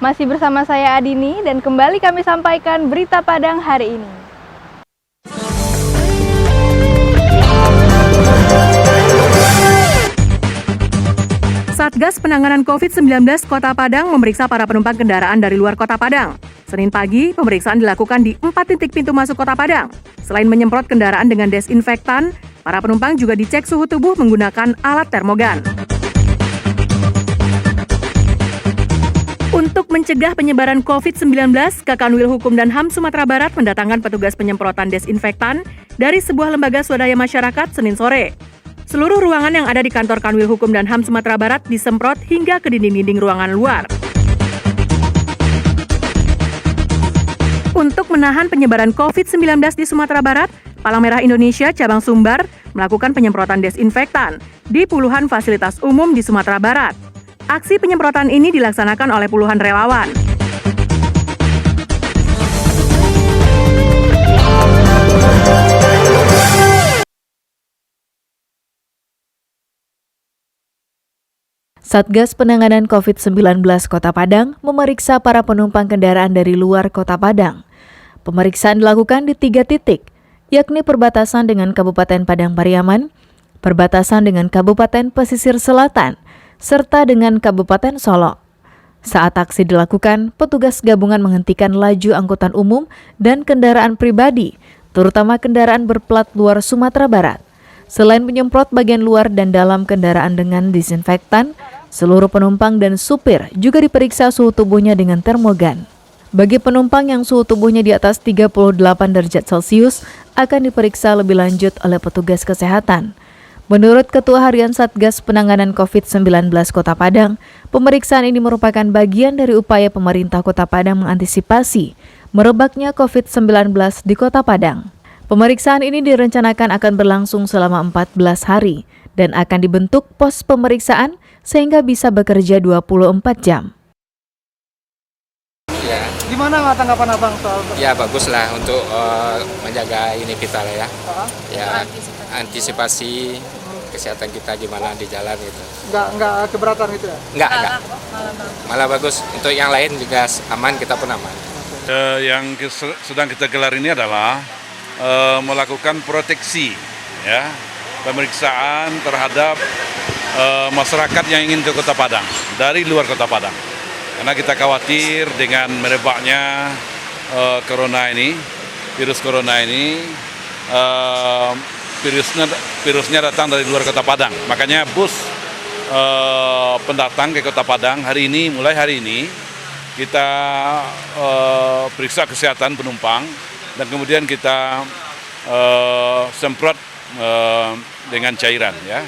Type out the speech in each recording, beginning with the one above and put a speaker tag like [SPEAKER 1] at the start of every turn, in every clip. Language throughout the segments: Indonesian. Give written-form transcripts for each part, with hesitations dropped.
[SPEAKER 1] Masih bersama saya Adini dan kembali kami sampaikan berita Padang hari ini.
[SPEAKER 2] Satgas Penanganan COVID-19 Kota Padang memeriksa para penumpang kendaraan dari luar Kota Padang. Senin pagi, pemeriksaan dilakukan di 4 titik pintu masuk Kota Padang. Selain menyemprot kendaraan dengan desinfektan, para penumpang juga dicek suhu tubuh menggunakan alat termogan. Untuk mencegah penyebaran COVID-19, Kakanwil Hukum dan HAM Sumatera Barat mendatangkan petugas penyemprotan desinfektan dari sebuah lembaga swadaya masyarakat Senin sore. Seluruh ruangan yang ada di kantor Kanwil Hukum dan HAM Sumatera Barat disemprot hingga ke dinding-dinding ruangan luar. Untuk menahan penyebaran COVID-19 di Sumatera Barat, Palang Merah Indonesia Cabang Sumbar melakukan penyemprotan desinfektan di puluhan fasilitas umum di Sumatera Barat. Aksi penyemprotan ini dilaksanakan oleh puluhan relawan.
[SPEAKER 3] Satgas Penanganan COVID-19 Kota Padang memeriksa para penumpang kendaraan dari luar Kota Padang. Pemeriksaan dilakukan di 3 titik, yakni perbatasan dengan Kabupaten Padang Pariaman, perbatasan dengan Kabupaten Pesisir Selatan, serta dengan Kabupaten Solok. Saat aksi dilakukan, petugas gabungan menghentikan laju angkutan umum dan kendaraan pribadi, terutama kendaraan berplat luar Sumatera Barat. Selain menyemprot bagian luar dan dalam kendaraan dengan disinfektan, seluruh penumpang dan supir juga diperiksa suhu tubuhnya dengan termogan. Bagi penumpang yang suhu tubuhnya di atas 38 derajat Celcius, akan diperiksa lebih lanjut oleh petugas kesehatan. Menurut Ketua Harian Satgas Penanganan COVID-19 Kota Padang, pemeriksaan ini merupakan bagian dari upaya pemerintah Kota Padang mengantisipasi merebaknya COVID-19 di Kota Padang. Pemeriksaan ini direncanakan akan berlangsung selama 14 hari dan akan dibentuk pos pemeriksaan sehingga bisa bekerja 24 jam.
[SPEAKER 4] Ya.
[SPEAKER 5] Gimana tanggapan Abang soal
[SPEAKER 4] Ya bagus lah untuk menjaga ini kita lah ya. Ya antisipasi kesehatan kita gimana di jalan gitu.
[SPEAKER 5] nggak keberatan gitu ya?
[SPEAKER 4] Enggak. Malah bagus. Untuk yang lain juga aman, kita pun aman.
[SPEAKER 6] Yang sedang kita gelar ini adalah melakukan proteksi, ya, pemeriksaan terhadap masyarakat yang ingin ke Kota Padang dari luar Kota Padang. Karena kita khawatir dengan merebaknya virus corona ini, virusnya datang dari luar Kota Padang. Makanya bus pendatang ke Kota Padang mulai hari ini kita periksa kesehatan penumpang dan kemudian kita semprot dengan cairan, ya,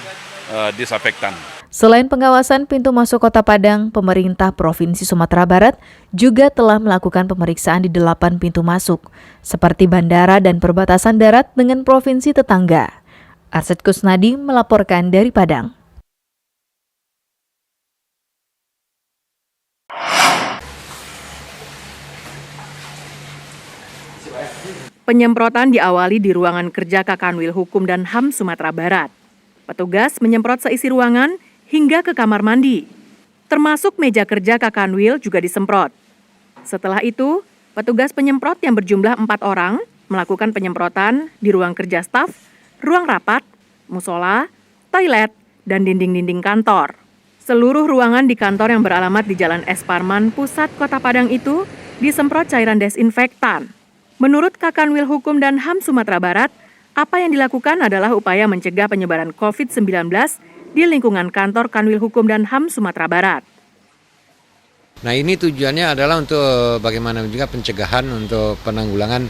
[SPEAKER 6] disinfektan.
[SPEAKER 3] Selain pengawasan pintu masuk Kota Padang, pemerintah Provinsi Sumatera Barat juga telah melakukan pemeriksaan di 8 pintu masuk, seperti bandara dan perbatasan darat dengan provinsi tetangga. Arsyad Kusnadi melaporkan dari Padang.
[SPEAKER 2] Penyemprotan diawali di ruangan kerja Kakanwil Hukum dan HAM Sumatera Barat. Petugas menyemprot seisi ruangan hingga ke kamar mandi. Termasuk meja kerja Kakanwil juga disemprot. Setelah itu, petugas penyemprot yang berjumlah 4 orang melakukan penyemprotan di ruang kerja staf, ruang rapat, musola, toilet, dan dinding-dinding kantor. Seluruh ruangan di kantor yang beralamat di Jalan S. Parman, Pusat Kota Padang itu disemprot cairan desinfektan. Menurut Kakanwil Hukum dan HAM Sumatera Barat, apa yang dilakukan adalah upaya mencegah penyebaran COVID-19 di lingkungan kantor Kanwil Hukum dan HAM Sumatera Barat.
[SPEAKER 7] Nah, ini tujuannya adalah untuk bagaimana juga pencegahan untuk penanggulangan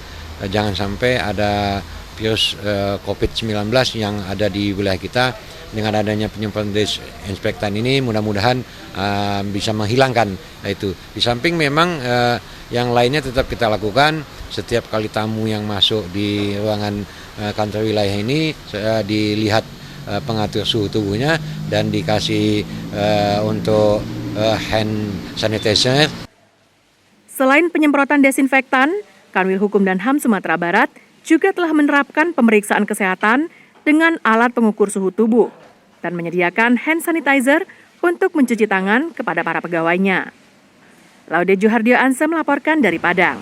[SPEAKER 7] jangan sampai ada virus COVID-19 yang ada di wilayah kita. Dengan adanya penyemprotan desinfektan ini mudah-mudahan bisa menghilangkan itu. Di samping memang yang lainnya tetap kita lakukan. Setiap kali tamu yang masuk di ruangan kantor wilayah ini dilihat pengatur suhu tubuhnya dan dikasih untuk hand sanitizer.
[SPEAKER 2] Selain penyemprotan desinfektan, Kanwil Hukum dan HAM Sumatera Barat juga telah menerapkan pemeriksaan kesehatan dengan alat pengukur suhu tubuh dan menyediakan hand sanitizer untuk mencuci tangan kepada para pegawainya. Laude Juhardio Anse melaporkan dari Padang.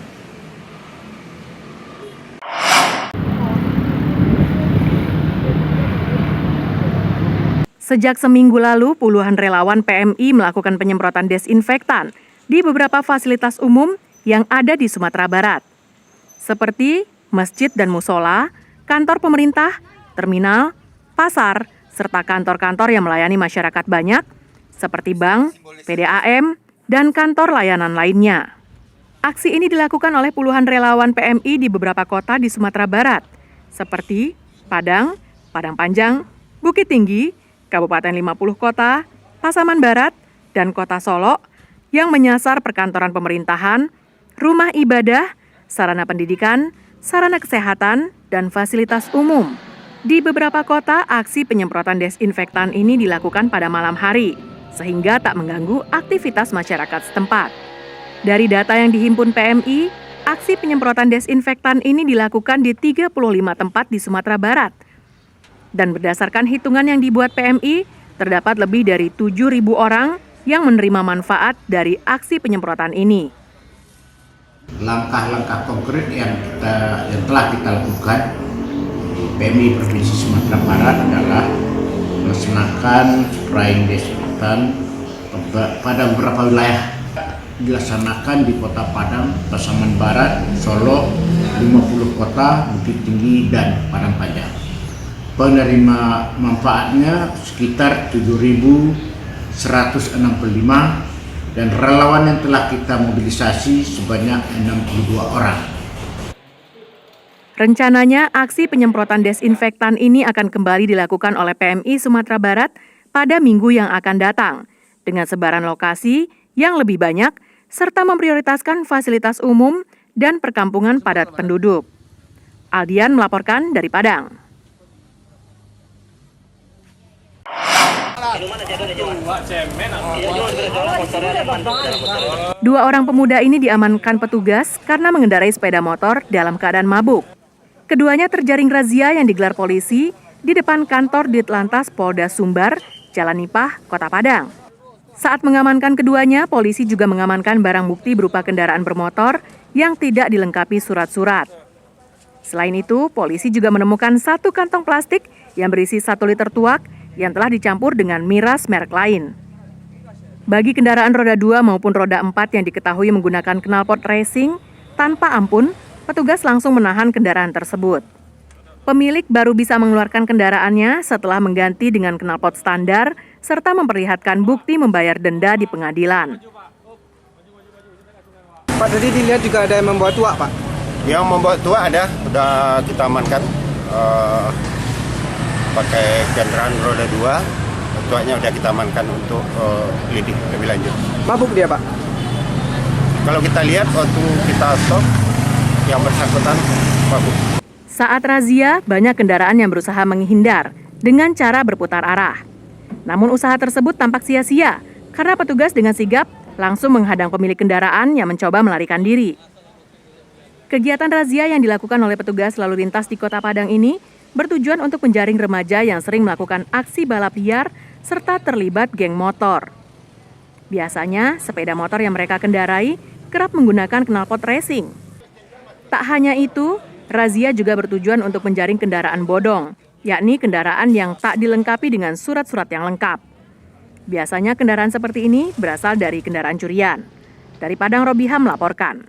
[SPEAKER 2] Sejak seminggu lalu, puluhan relawan PMI melakukan penyemprotan desinfektan di beberapa fasilitas umum yang ada di Sumatera Barat, seperti masjid dan musola, kantor pemerintah, terminal, pasar, serta kantor-kantor yang melayani masyarakat banyak, seperti bank, PDAM, dan kantor layanan lainnya. Aksi ini dilakukan oleh puluhan relawan PMI di beberapa kota di Sumatera Barat, seperti Padang, Padang Panjang, Bukit Tinggi, Kabupaten 50 Kota, Pasaman Barat, dan Kota Solo yang menyasar perkantoran pemerintahan, rumah ibadah, sarana pendidikan, sarana kesehatan, dan fasilitas umum. Di beberapa kota, aksi penyemprotan desinfektan ini dilakukan pada malam hari, sehingga tak mengganggu aktivitas masyarakat setempat. Dari data yang dihimpun PMI, aksi penyemprotan desinfektan ini dilakukan di 35 tempat di Sumatera Barat. Dan berdasarkan hitungan yang dibuat PMI, terdapat lebih dari 7.000 orang yang menerima manfaat dari aksi penyemprotan ini.
[SPEAKER 8] Langkah-langkah konkret yang telah kita lakukan di PMI Provinsi Sumatera Barat adalah melaksanakan spraying desinfektan pada beberapa wilayah. Dilaksanakan di Kota Padang, Pasaman Barat, Solo, 50 Kota, Bukit Tinggi, dan Padang Panjang. Penerima manfaatnya sekitar 7.165 dan relawan yang telah kita mobilisasi sebanyak 62 orang.
[SPEAKER 2] Rencananya, aksi penyemprotan desinfektan ini akan kembali dilakukan oleh PMI Sumatera Barat pada minggu yang akan datang, dengan sebaran lokasi yang lebih banyak, serta memprioritaskan fasilitas umum dan perkampungan padat penduduk. Aldian melaporkan dari Padang. Dua orang pemuda ini diamankan petugas karena mengendarai sepeda motor dalam keadaan mabuk. Keduanya terjaring razia yang digelar polisi di depan kantor Ditlantas Polda Sumbar, Jalan Nipah, Kota Padang. Saat mengamankan keduanya, polisi juga mengamankan barang bukti berupa kendaraan bermotor yang tidak dilengkapi surat-surat. Selain itu, polisi juga menemukan 1 kantong plastik yang berisi 1 liter tuak yang telah dicampur dengan miras merek lain. Bagi kendaraan roda 2 maupun roda 4 yang diketahui menggunakan knalpot racing, tanpa ampun, petugas langsung menahan kendaraan tersebut. Pemilik baru bisa mengeluarkan kendaraannya setelah mengganti dengan knalpot standar serta memperlihatkan bukti membayar denda di pengadilan.
[SPEAKER 5] Pak, tadi dilihat juga ada yang membawa tuak, Pak?
[SPEAKER 9] Yang membawa tuak ada, sudah kita amankan. Pakai kendaraan roda 2, tuaknya sudah kita amankan untuk lidik lebih lanjut.
[SPEAKER 5] Mabuk dia, Pak?
[SPEAKER 9] Kalau kita lihat waktu kita stop, yang bersangkutan mabuk.
[SPEAKER 2] Saat razia, banyak kendaraan yang berusaha menghindar dengan cara berputar arah. Namun usaha tersebut tampak sia-sia karena petugas dengan sigap langsung menghadang pemilik kendaraan yang mencoba melarikan diri. Kegiatan razia yang dilakukan oleh petugas lalu lintas di Kota Padang ini bertujuan untuk menjaring remaja yang sering melakukan aksi balap liar serta terlibat geng motor. Biasanya, sepeda motor yang mereka kendarai kerap menggunakan knalpot racing. Tak hanya itu, razia juga bertujuan untuk menjaring kendaraan bodong, yakni kendaraan yang tak dilengkapi dengan surat-surat yang lengkap. Biasanya kendaraan seperti ini berasal dari kendaraan curian. Dari Padang, Robiham melaporkan.